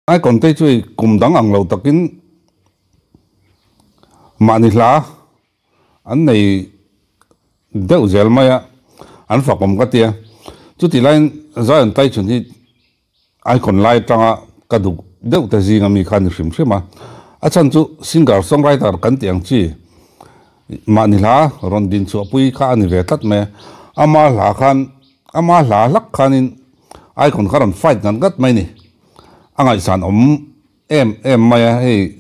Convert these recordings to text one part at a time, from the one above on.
ai còn tây chui cùng đắng ăn lâu takin mà nị lá anh này đeo gel maya anh phật bom cái tia chút thì lại ra anh tay chuẩn thì ai còn lại trang cái đủ đeo cái gì ngami khan sim sim mà à chân chú singer songwriter kan tiếng chi mà nị lá ron din chu pui kha ani ve tat me ama la lak khanin ai còn kharan fight nan gat mai ni angai san em maya hey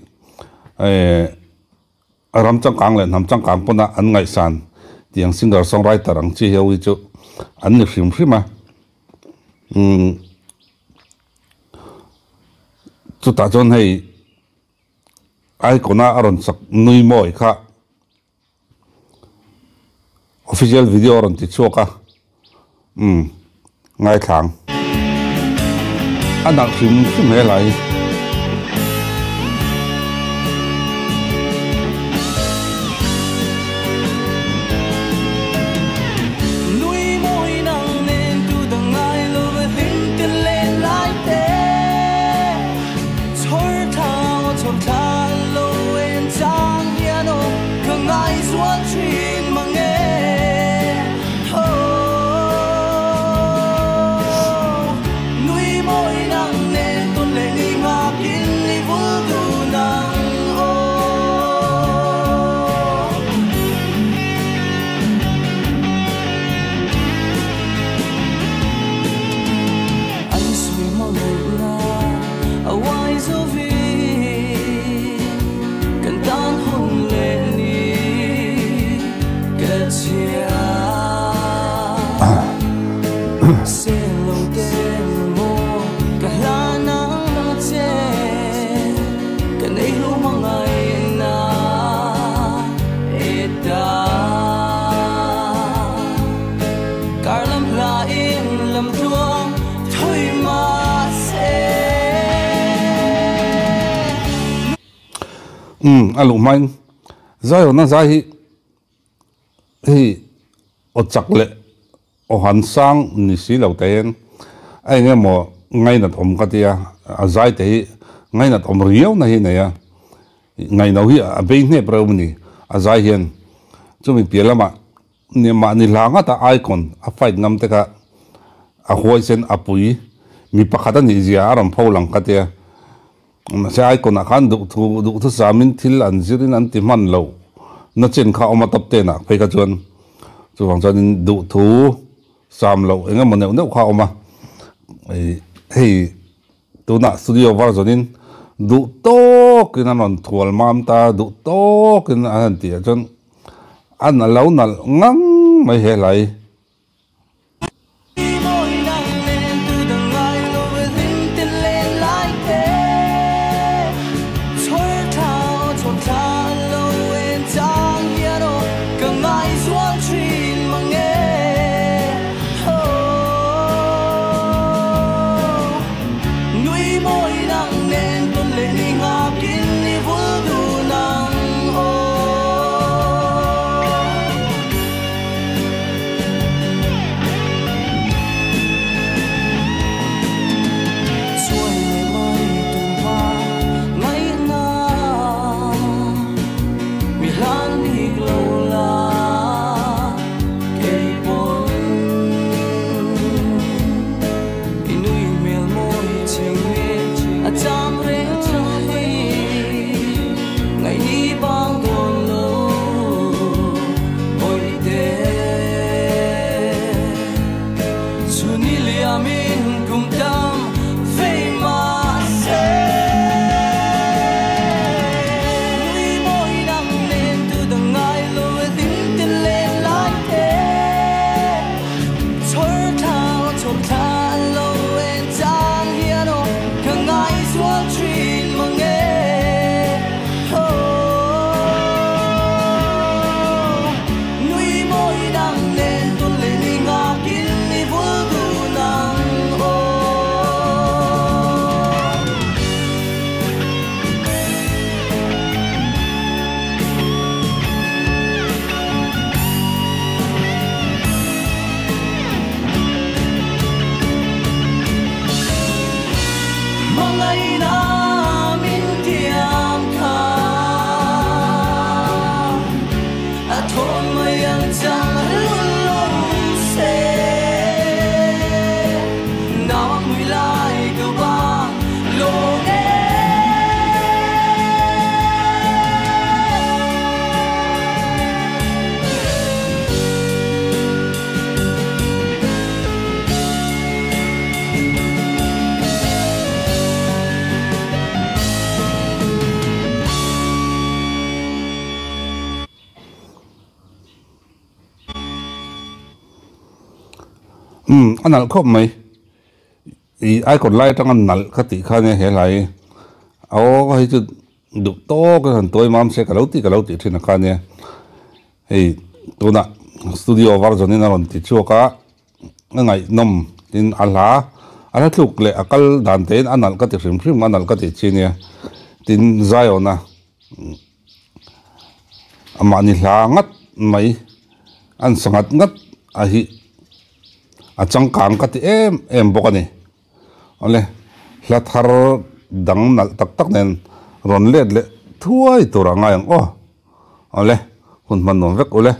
ram chang kang le nam chang kang pona an ngai san tiếng singer songwriter ang chi heu chu an ni sim sim ma chu ta chon hei ai kona aron sak nui moi kha official video ron ti choka ngai thang anh đang sim sim he lai alu mai zai na zai hi o chakle o han sang ni si lo ten ai nge mo ngai na thom ka tia a zai te ngai na thom riau na hi na ya ngai no hi a be ne pro ni a zai hian chumi pialama ni ma ni langa ta icon a fight ngam te ka a hoisen apui mi pakhata ni zia ram pholang ka tia se ai kon khan du thu samin thil an zirin an ti man lo na chen kha oma tap te na phei ka chuan chu wang chuan du thu sam lo enga mon ne kha oma hei tu na studio var zonin du to kin an thual mam ta du to kin an ti chuan an lo na ngang mai he lai What ngày na min tiam kha a thon mai ang chang lun lom se na mui lai go ba lo e anh nal khóc mày ai còn lại trong anh nal khát tị khá này hệ lại áo hay chứ được to cái thằng tôi mam sẽ cả lâu tị trên khá này thì tôi nè studio vào rồi nên là tị chua cả ngày nôm tin Allah thuộc lệ akal đàn tên anh nal khát tị phim anh nal khát tị trên này tin Zion na mà ni la ngắt mày anh sangat ngắt hi achang kang ka ti em bok ani ole la thar dang nal tak tak nen ron le thuai turanga yang o ole hun man non vek ole